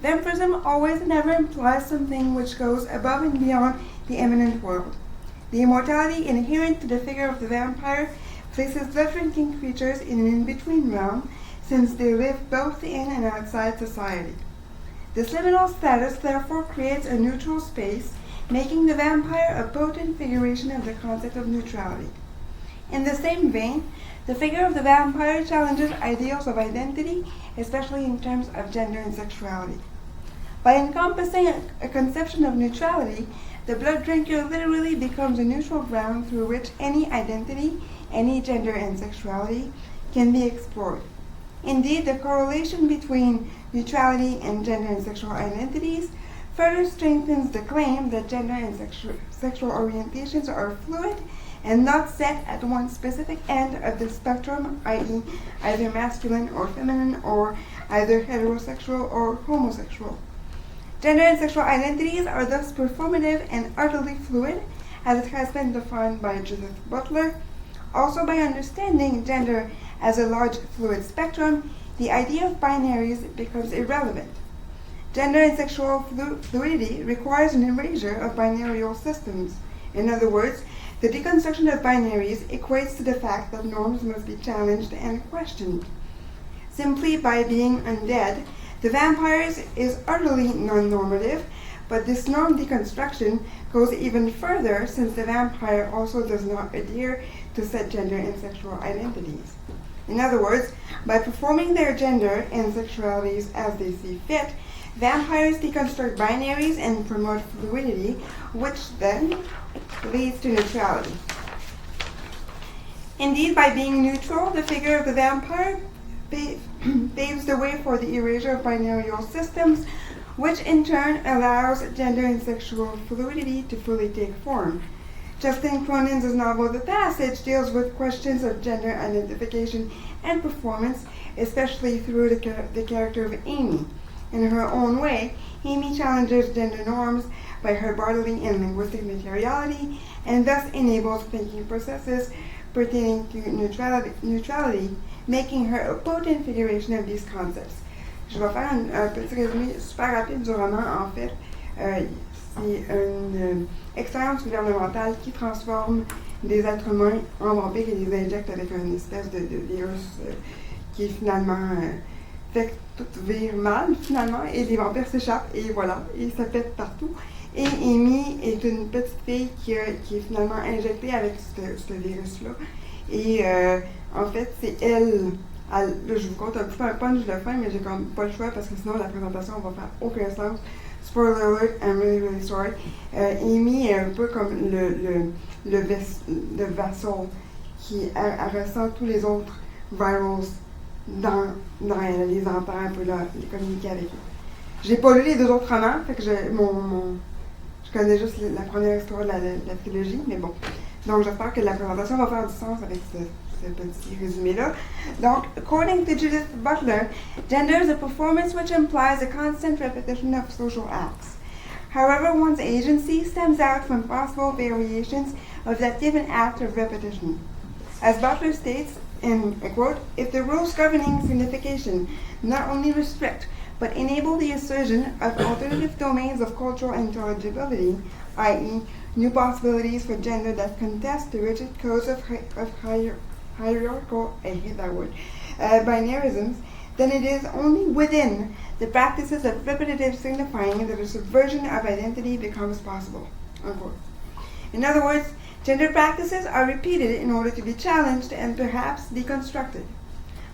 Vampirism always and ever implies something which goes above and beyond the imminent world. The immortality inherent to the figure of the vampire places blood-drinking creatures in an in-between realm, since they live both in and outside society. This liminal status therefore creates a neutral space, making the vampire a potent figuration of the concept of neutrality. In the same vein, the figure of the vampire challenges ideals of identity, especially in terms of gender and sexuality. By encompassing a conception of neutrality, the blood drinker literally becomes a neutral ground through which any identity, any gender and sexuality can be explored. Indeed, the correlation between neutrality and gender and sexual identities further strengthens the claim that gender and sexual orientations are fluid and not set at one specific end of the spectrum, i.e. either masculine or feminine, or either heterosexual or homosexual. Gender and sexual identities are thus performative and utterly fluid, as it has been defined by Judith Butler. Also, by understanding gender as a large fluid spectrum, the idea of binaries becomes irrelevant. Gender and sexual fluidity requires an erasure of binarial systems. In other words, the deconstruction of binaries equates to the fact that norms must be challenged and questioned. Simply by being undead, the vampire is utterly non-normative, but this norm deconstruction goes even further, since the vampire also does not adhere to set gender and sexual identities. In other words, by performing their gender and sexualities as they see fit, vampires deconstruct binaries and promote fluidity, which then leads to neutrality. Indeed, by being neutral, the figure of the vampire paves the way for the erasure of binarial systems, which in turn allows gender and sexual fluidity to fully take form. Justin Cronin's novel The Passage deals with questions of gender identification and performance, especially through the character of Amy. In her own way, Amy challenges gender norms by her bodily and linguistic materiality, and thus enables thinking processes pertaining to neutrality, making her a potent figuration of these concepts. Je vais faire un petit résumé super rapide du roman. En fait, c'est une expérience gouvernementale qui transforme des êtres humains en vampires et les injecte avec une espèce de virus qui finalement fait que tout vire mal, finalement, et les vampires s'échappent, et voilà, et ça pète partout. Et Amy est une petite fille qui est finalement injectée avec ce virus-là. Et en fait, c'est elle. Là, je vous compte un petit peu un punch de fin, mais j'ai comme pas le choix parce que sinon la présentation va faire aucun sens. Spoiler alert, I'm really, really sorry. Amy est un peu comme le vassal qui ressent tous les autres virals dans elle, les entend un peu là, les communiquer avec eux. J'ai pas lu les deux autres romans, fait que je connais juste la première histoire de la trilogie, mais bon. Donc j'espère que la présentation va faire du sens avec ce petit résumé-là. Donc, according to Judith Butler, gender is a performance which implies a constant repetition of social acts. However, one's agency stems out from possible variations of that given act of repetition. As Butler states, and I quote, if the rules governing signification not only restrict, but enable the assertion of alternative domains of cultural intelligibility, i.e., new possibilities for gender that contest the rigid codes of hierarchical, I hate that word, binarisms, then it is only within the practices of repetitive signifying that a subversion of identity becomes possible. Unquote. In other words, gender practices are repeated in order to be challenged and perhaps deconstructed.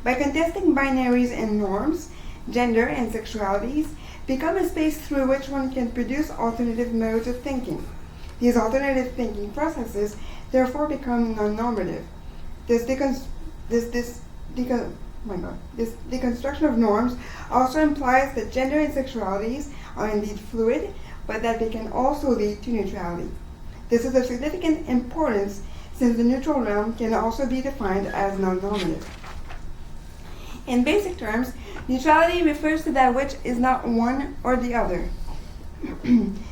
By contesting binaries and norms, gender and sexualities become a space through which one can produce alternative modes of thinking. These alternative thinking processes therefore become non-normative. This deconstruction of norms also implies that gender and sexualities are indeed fluid, but that they can also lead to neutrality. This is of significant importance since the neutral realm can also be defined as non-normative. In basic terms, neutrality refers to that which is not one or the other.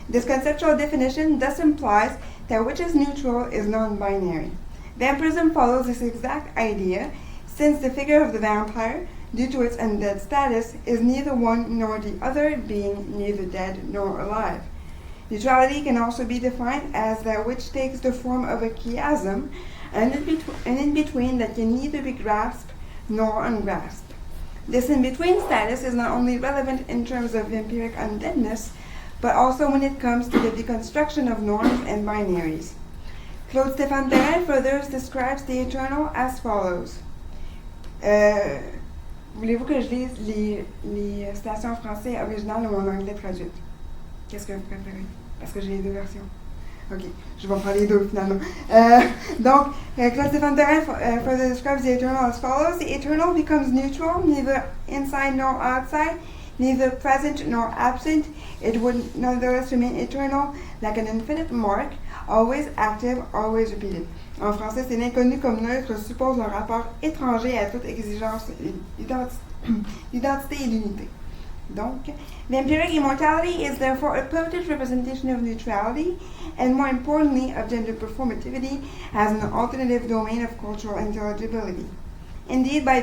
This conceptual definition thus implies that which is neutral is non-binary. Vampirism follows this exact idea, since the figure of the vampire, due to its undead status, is neither one nor the other, being neither dead nor alive. Neutrality can also be defined as that which takes the form of a chiasm, and in between that can neither be grasped nor ungrasped. This in-between status is not only relevant in terms of vampiric undeadness, but also when it comes to the deconstruction of norms and binaries. Claude Stéphane Perrin further describes the eternal as follows. Voulez-vous que je lise les citations en français originales ou en anglais traduites? Qu'est-ce que vous préférez? Parce que j'ai les deux versions. Ok, je vais faire les deux finalement. Donc, Claude Stéphane Perrin further describes the eternal as follows. The eternal becomes neutral, neither inside nor outside, neither present nor absent. It would nonetheless remain eternal, like an infinite mark, always active, always repeated. En français, c'est l'inconnu comme neutre suppose un rapport étranger à toute exigence d'identité et d'unité. Donc, vampiric immortality is therefore a potent representation of neutrality, and more importantly, of gender performativity as an alternative domain of cultural intelligibility. Indeed, by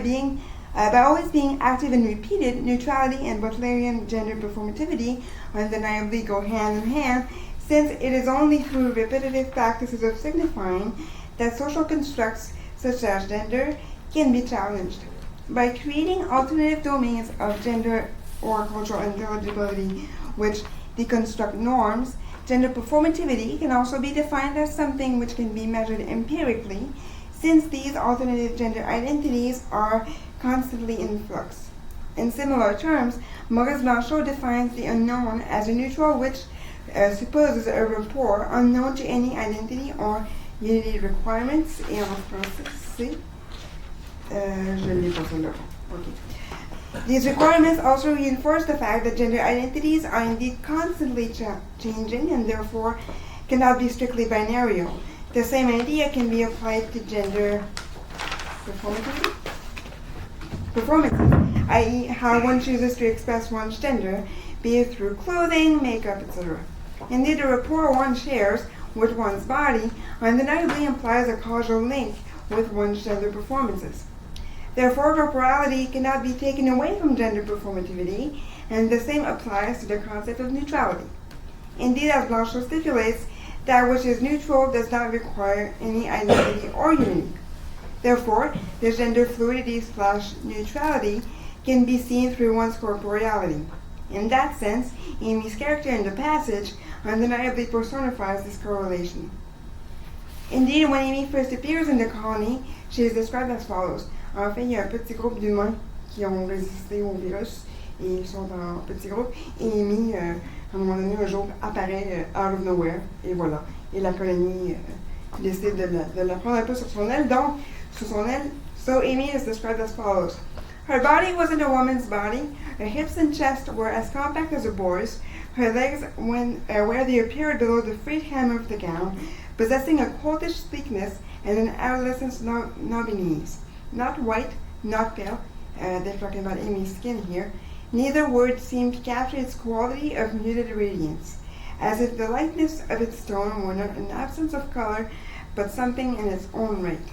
always being active and repeated, neutrality and Butlerian gender performativity undeniably go hand in hand, since it is only through repetitive practices of signifying that social constructs such as gender can be challenged. By creating alternative domains of gender or cultural intelligibility which deconstruct norms, gender performativity can also be defined as something which can be measured empirically, since these alternative gender identities are constantly in flux. In similar terms, Maurice Blanchot defines the unknown as a neutral which supposes a rapport unknown to any identity or unity requirements. Et en français, c'est... je l'ai pas sur le fond. Okay. These requirements also reinforce the fact that gender identities are indeed constantly changing and therefore cannot be strictly binary. The same idea can be applied to gender performances, i.e. how one chooses to express one's gender, be it through clothing, makeup, etc. Indeed, the rapport one shares with one's body undeniably implies a causal link with one's gender performances. Therefore, corporeality cannot be taken away from gender performativity, and the same applies to the concept of neutrality. Indeed, as Blanchot stipulates, that which is neutral does not require any identity or unity. Therefore, the gender fluidity/neutrality can be seen through one's corporeality. In that sense, Amy's character in the passage undeniably personifies this correlation. Indeed, when Amy first appears in the colony, she is described as follows. En fait, il y a un petit groupe d'humains qui ont résisté au virus et ils sont en petit groupe. Et Amy, à un moment donné, un jour, apparaît out of nowhere. Et voilà. Et la colonie décide de la prendre un peu sur son aile. Donc, sous son aile, so Amy is described as follows. Her body wasn't a woman's body. Her hips and chest were as compact as a boy's. Her legs, where they appeared below the frayed hem of the gown, possessing a coltish sleekness and an adolescent's knobby knees. Not white, not pale, they're talking about Amy's skin here. Neither word seemed to capture its quality of muted radiance, as if the lightness of its tone were not an absence of color, but something in its own right.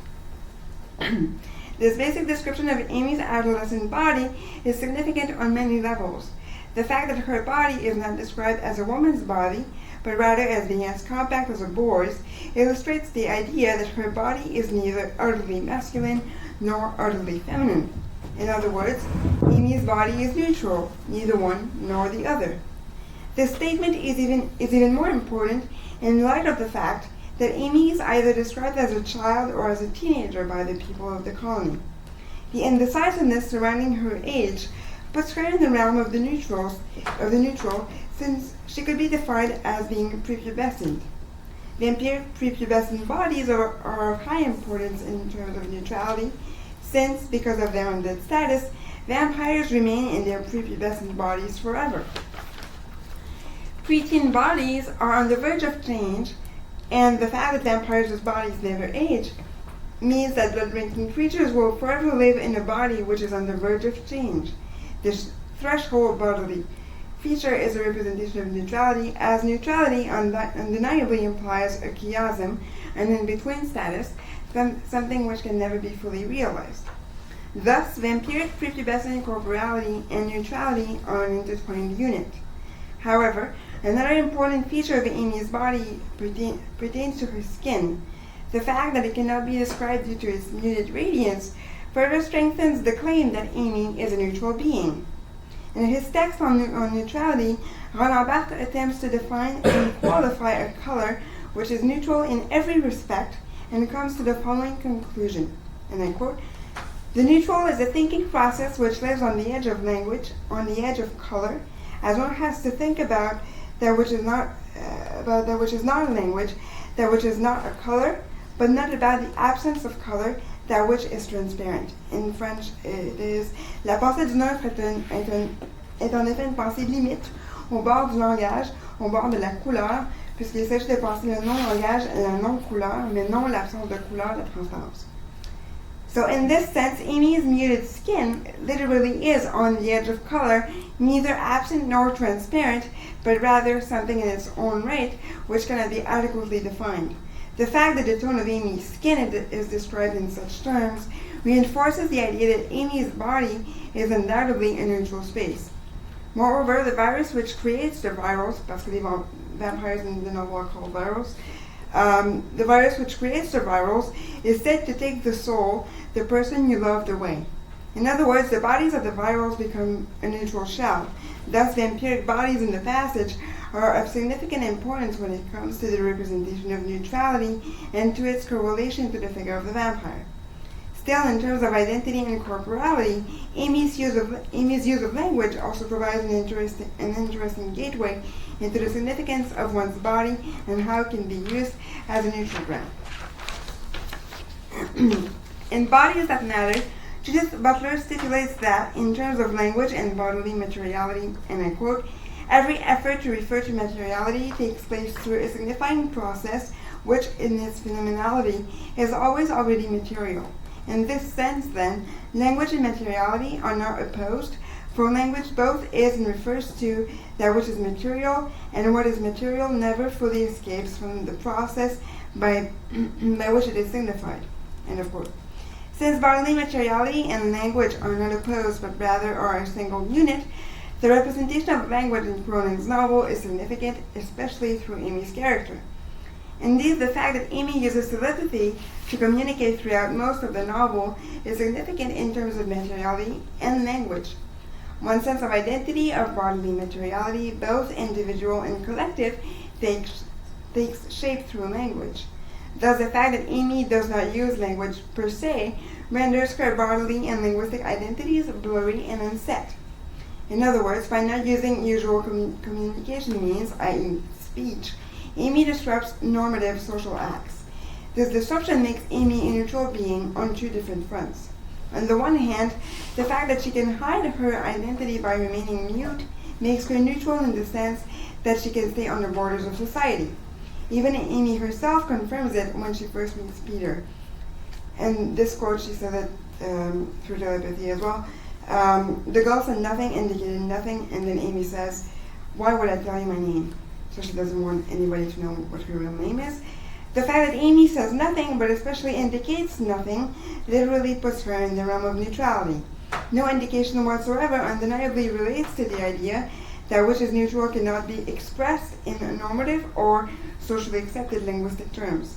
This basic description of Amy's adolescent body is significant on many levels. The fact that her body is not described as a woman's body, but rather as being as compact as a boy's, illustrates the idea that her body is neither utterly masculine nor utterly feminine. In other words, Amy's body is neutral, neither one nor the other. This statement is even more important in light of the fact that Amy is either described as a child or as a teenager by the people of the colony. The indecisiveness surrounding her age puts her in the realm of the neutral, since she could be defined as being prepubescent. Vampiric prepubescent bodies are of high importance in terms of neutrality, since, because of their undead status, vampires remain in their prepubescent bodies forever. Preteen bodies are on the verge of change, and the fact that vampires' bodies never age means that blood-drinking creatures will forever live in a body which is on the verge of change. This threshold bodily feature is a representation of neutrality, as neutrality undeniably implies a chiasm, an in-between status, something which can never be fully realized. Thus, vampiric prepubescent corporeality and neutrality are an intertwined unit. However, another important feature of Amy's body pertains to her skin. The fact that it cannot be described due to its muted radiance further strengthens the claim that Amy is a neutral being. In his text on neutrality, Roland Barthes attempts to define and qualify a color which is neutral in every respect and comes to the following conclusion, and I quote, "The neutral is a thinking process which lives on the edge of language, on the edge of color, as one has to think about that which is not a language, that which is not a color, but not about the absence of color, that which is transparent." In French, it is "La pensée du neutre est en effet une pensée limite, au bord du langage, au bord de la couleur, puisqu'il s'agit de penser le non-langage et la non-couleur, mais non l'absence de couleur, la transparence." So in this sense, Amy's muted skin literally is on the edge of color, neither absent nor transparent, but rather something in its own right, which cannot be adequately defined. The fact that the tone of Amy's skin is described in such terms reinforces the idea that Amy's body is undoubtedly a neutral space. Moreover, the virus which creates the virals, parce que les vampires in the novel are called virals, the virus which creates the virals is said to take the soul, the person you loved, away. In other words, the bodies of the virals become a neutral shell. Thus, vampiric bodies in the passage are of significant importance when it comes to the representation of neutrality and to its correlation to the figure of the vampire. Still, in terms of identity and corporality, Amy's use of language also provides an interesting gateway into the significance of one's body and how it can be used as a neutral ground. In Bodies That Matter, Judith Butler stipulates that, in terms of language and bodily materiality, and I quote, "Every effort to refer to materiality takes place through a signifying process which, in its phenomenality, is always already material. In this sense, then, language and materiality are not opposed, for language both is and refers to that which is material, and what is material never fully escapes from the process by which it is signified." End of quote. Since bodily materiality and language are not opposed, but rather are a single unit, the representation of language in Cronin's novel is significant, especially through Amy's character. Indeed, the fact that Amy uses telepathy to communicate throughout most of the novel is significant in terms of materiality and language. One sense of identity of bodily materiality, both individual and collective, takes shape through language. Thus, the fact that Amy does not use language per se renders her bodily and linguistic identities blurry and unset. In other words, by not using usual communication means, i.e. speech, Amy disrupts normative social acts. This disruption makes Amy a neutral being on two different fronts. On the one hand, the fact that she can hide her identity by remaining mute makes her neutral in the sense that she can stay on the borders of society. Even Amy herself confirms it when she first meets Peter. And this quote, she said it through telepathy as well. The girl said nothing, indicated nothing, and then Amy says, "Why would I tell you my name?" So she doesn't want anybody to know what her real name is. The fact that Amy says nothing, but especially indicates nothing, literally puts her in the realm of neutrality. No indication whatsoever undeniably relates to the idea that which is neutral cannot be expressed in a normative or socially accepted linguistic terms.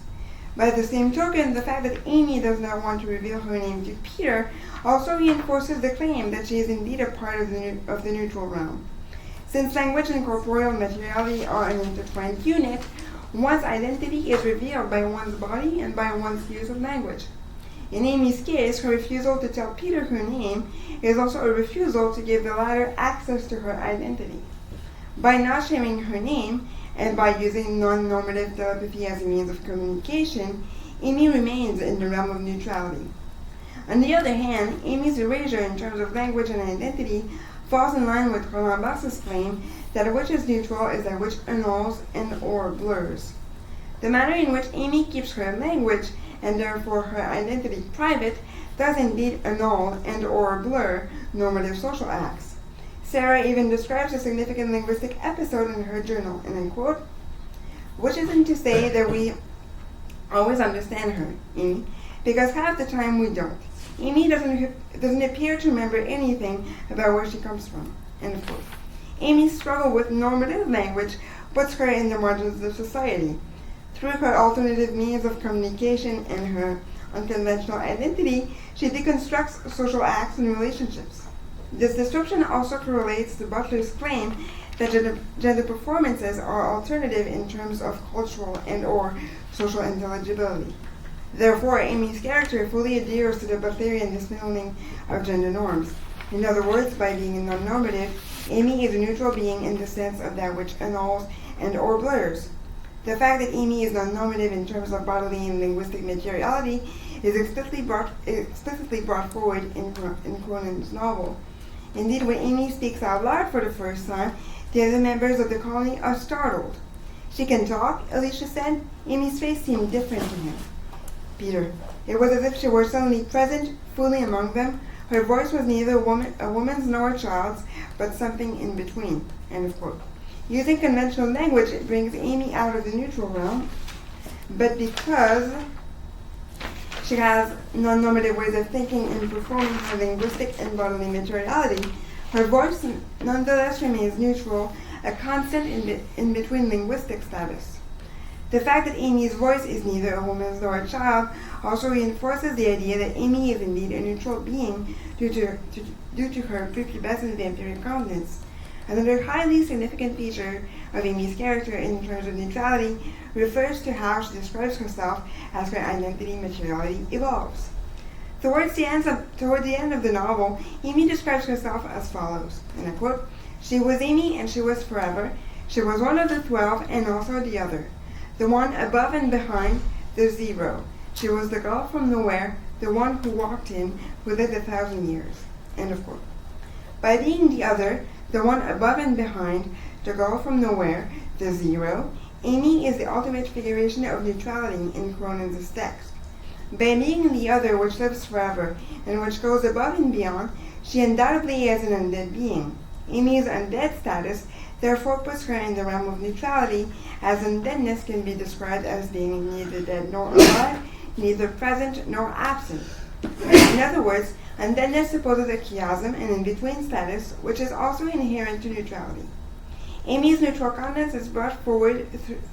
By the same token, the fact that Amy does not want to reveal her name to Peter also reinforces the claim that she is indeed a part of the neutral realm. Since language and corporeal materiality are an intertwined unit, one's identity is revealed by one's body and by one's use of language. In Amy's case, her refusal to tell Peter her name is also a refusal to give the latter access to her identity. By not sharing her name, and by using non-normative telepathy as a means of communication, Amy remains in the realm of neutrality. On the other hand, Amy's erasure in terms of language and identity falls in line with Roland Barthes' claim that which is neutral is that which annuls and or blurs. The manner in which Amy keeps her language, and therefore her identity, private, does indeed annul and or blur normative social acts. Sarah even describes a significant linguistic episode in her journal, and I quote, "Which isn't to say that we always understand her, Amy, because half the time we don't. Amy doesn't appear to remember anything about where she comes from. End of quote. Amy's struggle with normative language puts her in the margins of society. Through her alternative means of communication and her unconventional identity, she deconstructs social acts and relationships. This description also correlates to Butler's claim that gender performances are alternative in terms of cultural and/or social intelligibility. Therefore, Amy's character fully adheres to the Butlerian dismantling of gender norms. In other words, by being non-normative, Amy is a neutral being in the sense of that which annuls and/or blurs. The fact that Amy is non-normative in terms of bodily and linguistic materiality is explicitly brought forward in Cronin's novel. Indeed, when Amy speaks out loud for the first time, the other members of the colony are startled. She can talk, Alicia said. Amy's face seemed different to him. Peter, it was as if she were suddenly present, fully among them. Her voice was neither a woman's nor a child's, but something in between. End of quote. Using conventional language, it brings Amy out of the neutral realm, but because she has non-normative ways of thinking and performing her linguistic and bodily materiality, her voice nonetheless remains neutral, a constant in between linguistic status. The fact that Amy's voice is neither a woman's nor a child also reinforces the idea that Amy is indeed a neutral being due to her prepubescent vampiric countenance. Another highly significant feature of Amy's character in terms of neutrality refers to how she describes herself as her identity materiality evolves. Toward the end of the novel, Amy describes herself as follows, and I quote, "She was Amy and she was forever. She was one of the 12 and also the other. The one above and behind, the zero. She was the girl from nowhere, the one who walked in, who lived 1,000 years." End of quote. By being the other, the one above and behind, the girl from nowhere, the zero, Amy is the ultimate figuration of neutrality in Cronin's text. By being the other which lives forever and which goes above and beyond, she undoubtedly is an undead being. Amy's undead status therefore puts her in the realm of neutrality, as undeadness can be described as being neither dead nor alive, neither present nor absent. In other words, undeadness supposes a chiasm and in-between status, which is also inherent to neutrality. Amy's neutral countenance is brought forward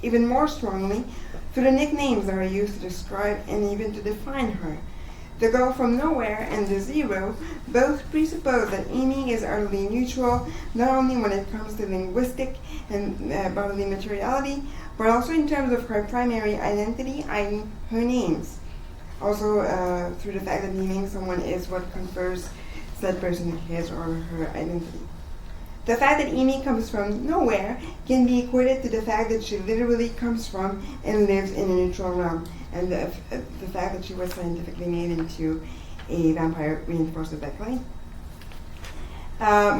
even more strongly through the nicknames that are used to describe and even to define her. The girl from nowhere and the zero both presuppose that Amy is utterly neutral, not only when it comes to linguistic and bodily materiality, but also in terms of her primary identity, i.e. her names. Also through the fact that naming someone is what confers said person his or her identity. The fact that Amy comes from nowhere can be equated to the fact that she literally comes from and lives in a neutral realm, and the fact that she was scientifically made into a vampire reinforces that claim.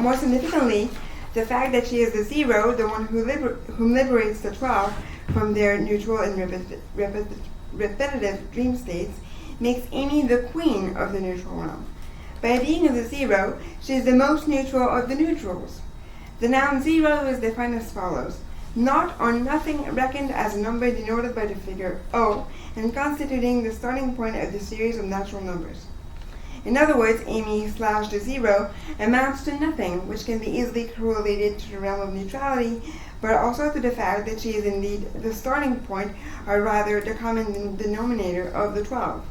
More significantly, the fact that she is the zero, the one who liberates the 12 from their neutral and repetitive dream states, makes Amy the queen of the neutral realm. By being the zero, she is the most neutral of the neutrals. The noun zero is defined as follows: not or nothing reckoned as a number denoted by the figure O and constituting the starting point of the series of natural numbers. In other words, Amy/the zero amounts to nothing, which can be easily correlated to the realm of neutrality, but also to the fact that she is indeed the starting point, or rather the common denominator of the 12.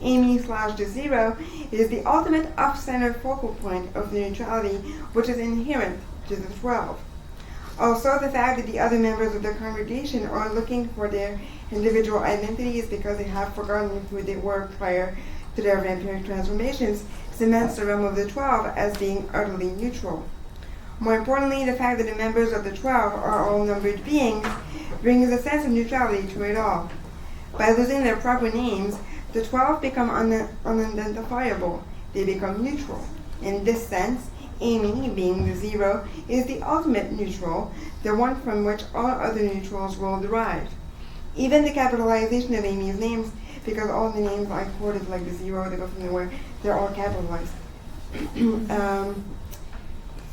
Amy/the zero is the ultimate off-center focal point of the neutrality, which is inherent to the 12. Also, the fact that the other members of the congregation are looking for their individual identities because they have forgotten who they were prior to their vampiric transformations cements the realm of the 12 as being utterly neutral. More importantly, the fact that the members of the 12 are all numbered beings brings a sense of neutrality to it all. By losing their proper names, the 12 become unidentifiable. They become neutral. In this sense, Amy, being the zero, is the ultimate neutral, the one from which all other neutrals will derive. Even the capitalization of Amy's names, because all the names I quoted, like the zero, the go from nowhere, they're all capitalized.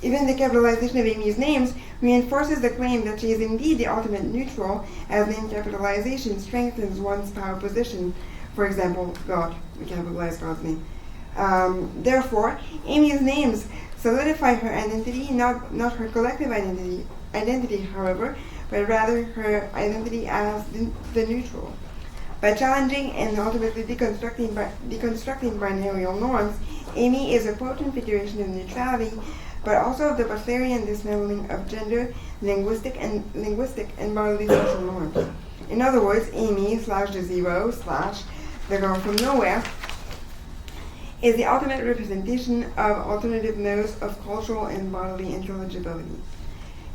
Even the capitalization of Amy's names reinforces the claim that she is indeed the ultimate neutral, as name capitalization strengthens one's power position. For example, God, we capitalize God's name. Therefore, Amy's names solidify her identity, not her collective identity, however, but rather her identity as the neutral. By challenging and ultimately deconstructing binarial norms, Amy is a potent figuration of neutrality, but also of the Butlerian dismantling of gender, linguistic and bodily social norms. In other words, Amy / the zero / the girl from nowhere is the ultimate representation of alternative nodes of cultural and bodily intelligibility.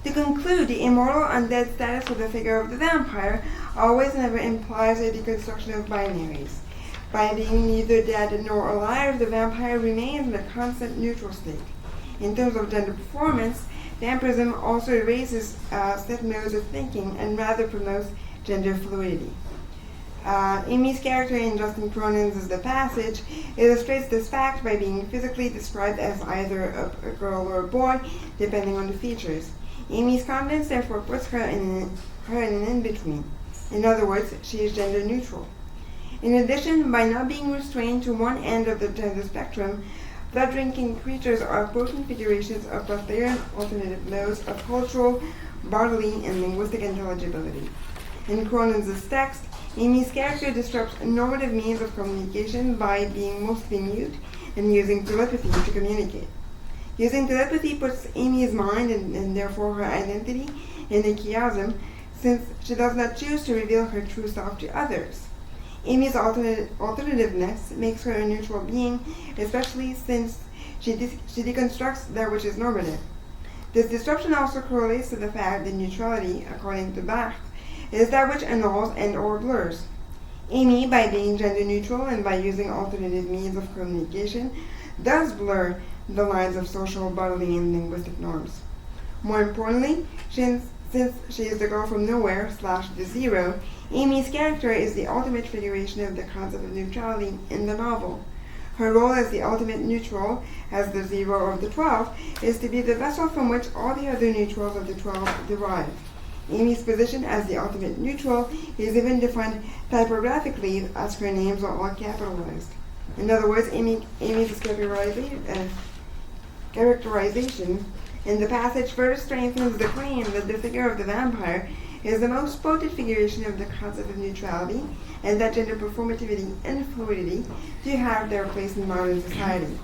To conclude, the immortal undead status of the figure of the vampire always never implies a deconstruction of binaries. By being neither dead nor alive, the vampire remains in a constant neutral state. In terms of gender performance, vampirism also erases set modes of thinking and rather promotes gender fluidity. Amy's character in Justin Cronin's The Passage illustrates this fact by being physically described as either a girl or a boy, depending on the features. Amy's contents therefore puts her in an in-between. In other words, she is gender neutral. In addition, by not being restrained to one end of the gender spectrum, blood-drinking creatures are potent figurations of Butlerian alternative nodes of cultural, bodily, and linguistic intelligibility. In Cronin's text, Amy's character disrupts normative means of communication by being mostly mute and using telepathy to communicate. Using telepathy puts Amy's mind and therefore her identity in a chiasm, since she does not choose to reveal her true self to others. Amy's alternativeness makes her a neutral being, especially since she deconstructs that which is normative. This disruption also correlates to the fact that neutrality, according to Barthes, is that which annuls and or blurs. Amy, by being gender neutral and by using alternative means of communication, does blur the lines of social, bodily, and linguistic norms. More importantly, since she is the girl from nowhere / the zero, Amy's character is the ultimate figuration of the concept of neutrality in the novel. Her role as the ultimate neutral, as the zero of the 12, is to be the vessel from which all the other neutrals of the 12 derive. Amy's position as the ultimate neutral is even defined typographically, as her names are all capitalized. In other words, Amy's characterization in the passage further strengthens the claim that the figure of the vampire is the most potent figuration of the concept of neutrality, and that gender performativity and fluidity do have their place in modern society.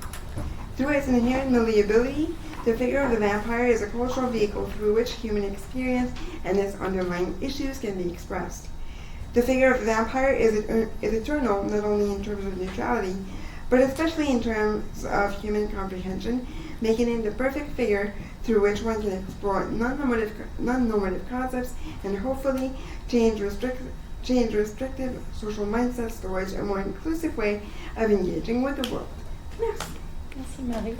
Through its inherent malleability, the figure of the vampire is a cultural vehicle through which human experience and its underlying issues can be expressed. The figure of the vampire is eternal, not only in terms of neutrality, but especially in terms of human comprehension, making it the perfect figure through which one can explore non-normative concepts and hopefully change restrictive social mindsets towards a more inclusive way of engaging with the world. Merci. Merci Marie.